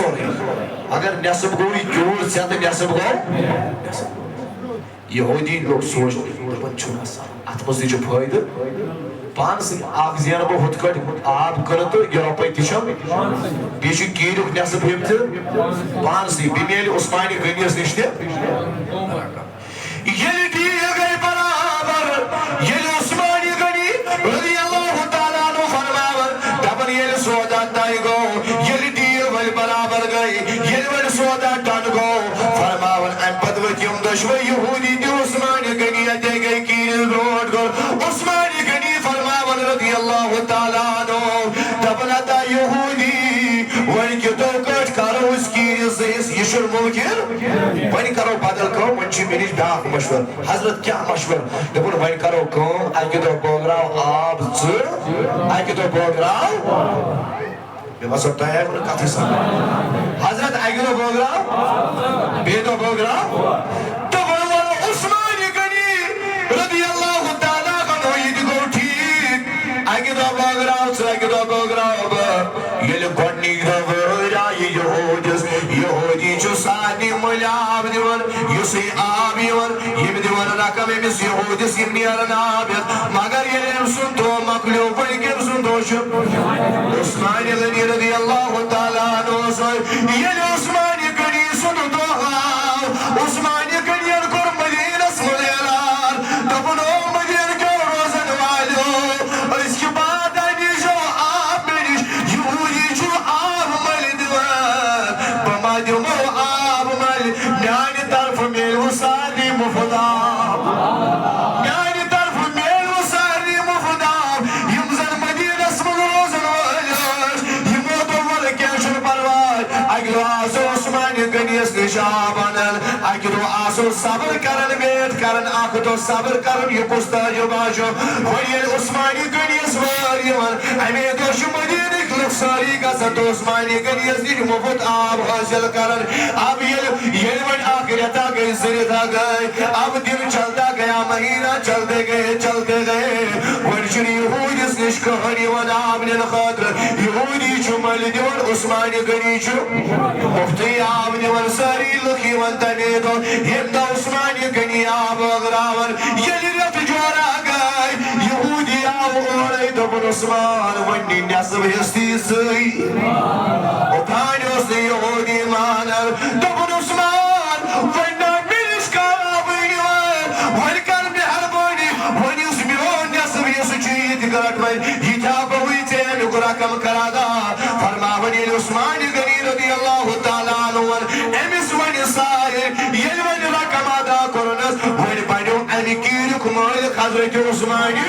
سورے اگر نصب گو یہ جوڑ سے نصب گو یہودی لوگ سوچتے دپن چھو اتمز دی فائدہ پانس اخ زین بہ ہت کٹ آب کر تو یہ رۄپے تشم بیچ کیرک نصب ہم تہ پانس بیمیل عثمانی غنیس نش تہ یل ڈیل گئی برابر یل عثمانی غنی رضی اللہ تعالی عنہ فرماون دپن یل سودا طے گو یل ڈیل ول برابر گئی یل ول سودا ٹن گو فرماون ام پتہ یم دشوے یہودی تہ عثمانی غنی اتے گئی کیرل روڈ گو عثمانی غنی فرماون رضی اللہ تعالی عنہ دپن اتا یہودی ون کتو کٹ کرو اس کیرل سے یہ شر ممکن ون کرو بدل کرو منچی میری بیاکھ مشور حضرت کیا مشور دپن ون کرو کام اکہ دہ بوگراو آب اکہ دہ بوگراو یہ بس ہوتا ہے انہیں کتھی سامنے حضرت اکہ دہ بوگراو بے دہ بوگراو تو بنوالا عثمانی غنی رضی اللہ تعالیٰ عنہ یہ گو ٹھیک اکہ دہ بوگراو سے اکہ دہ بوگراو یہ گونی دہ ورائی یہودی چو سانی ملاب دیون یسی آب یون یم دیون رقم امس یہودیس یم نیرن آبیت مگر یہ سن تو مقلو بڑی کم سن تو شب عثمانی غنی رضی اللہ تعالیٰ عنہ سوئی یہ عثمانی غنی سن تو عثمانی غنی انکر مدینہ سملیلار دپنو مدینہ کے روزن والو اس کی بات آنی جو آب منش یہودی جو آب مل دیون بما دیمو آب مل میانی طرف میل وسانی مفداب میانی طرف میل وسانی مفداب یم زن مدینہ سمل روزن والو یمو دول کیشن پروائی اگر آسو عثمانی غنیس نشابانن اگر آسو صبر کرن ویٹ کرن آخ تو صبر کرن یہ کستا جو باشو ویل عثمانی غنیس واریون امی دوش مدینہ کلک ساری گسن تو عثمانی غنیس نش مفت آب حاصل کرن اب یہ ون آخرتا گئی سرتا گئی اب دن چلتا گیا مہینہ چلتے گئے ورشن یہودیس نش کہنی ون آب نن خاطر یہودی چو مل دیون عثمانی غنی چو مفتی آب دیون ساری لکی ون تنی دون یم دا عثمانی غنی آب اغراون یلی رت جورا گئی یہودی آب اوڑی دبن عثمان ونی نصب ہستی سی اتھانی اس نے یہودی مانر دبن عثمان ونی منش کارا بینیوان ون کر مہربانی ونی اس میون نصب ہستی چیت کرت ون یہ تھا بہوی تین رقم کرا دا فرما ونی عثمانی غنی رضی اللہ تعالیٰ عنہ امس ون سائے یل ون رقم ادا کرنس ون پنیو امی کیرک مالک حضرت عثمانی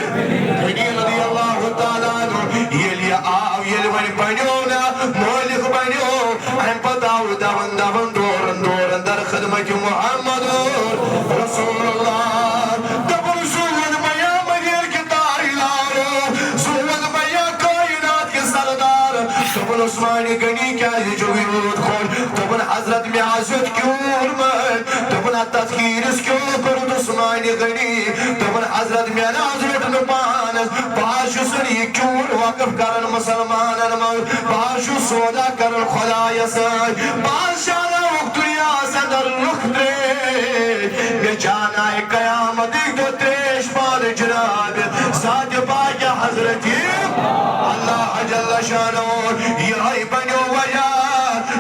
غنی رضی اللہ تعالیٰ عنہ یل آو یل ون پنیو نا مالک پنیو ام پتاو دون دورن در خدمت محمد رسول اللہ دبر سوون میا مدیر کی تاری لارو سوون میا کائنات کے سردار دبن عثمانی غنی کیا یہ جو ویرود کھول دبن حضرت میں عزت کیوں ارمن دبن تذکیرس کیوں کرد عثمانی غنی دبن حضرت میں عزت نپانس باشو سنی کیوں وقف کرن مسلمانن مگر باشو سودا کرن خدا یسائی باشانا وقتیا صدر رخ دے میں جانا ہے قیامت ایک دو تریش پار جناب ساتھ بایا حضرتی اللہ جل شانون یہ آئی بنیو ویا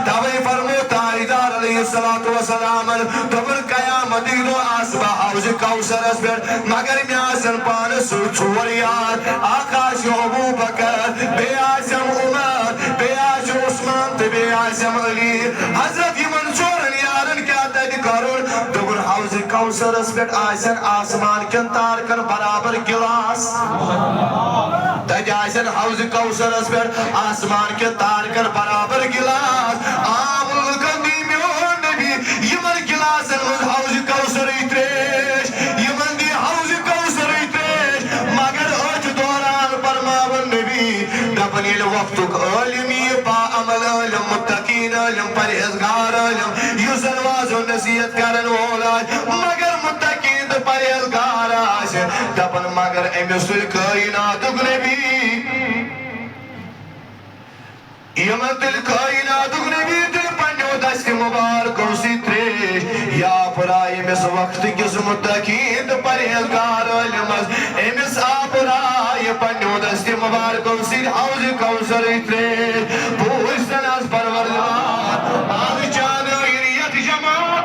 دوئی فرمو تائیدار علیہ السلام دبر قیامت ایک دو آسبا حوز کوثر اس پر مگر میں آسن پان سوچور یاد آقاش ابو بکر بے آسم عمر بے آسم عثمان بے آسم علی حضرت منصور یارن کیا تد کرون دبر حوز کوثر اس پر آسن آسمان کن تار کر برابر گلاس تج آسن حوز کوثر اس پر آسمان کے تار کر برابر گلاس آم الگندی میون نبی یمن گلاسن من حوز کوثر اتریش یمن دی حوز کوثر اتریش مگر اچ دوران پرماون نبی دبنیل وقتک علمی با عمل علم متقین علم پرہزگار علم یوزن واز و نصیحت کرن وولاد مگر متقین پرہزگار آش دبن مگر امسل کائناتک نبی یمن دل کائناتک نبی دل آپرائے امس وقت کس متقین پرہیزگار علمس امس آپرائے پنیو دست مبارکو سید حوض کوثر ترے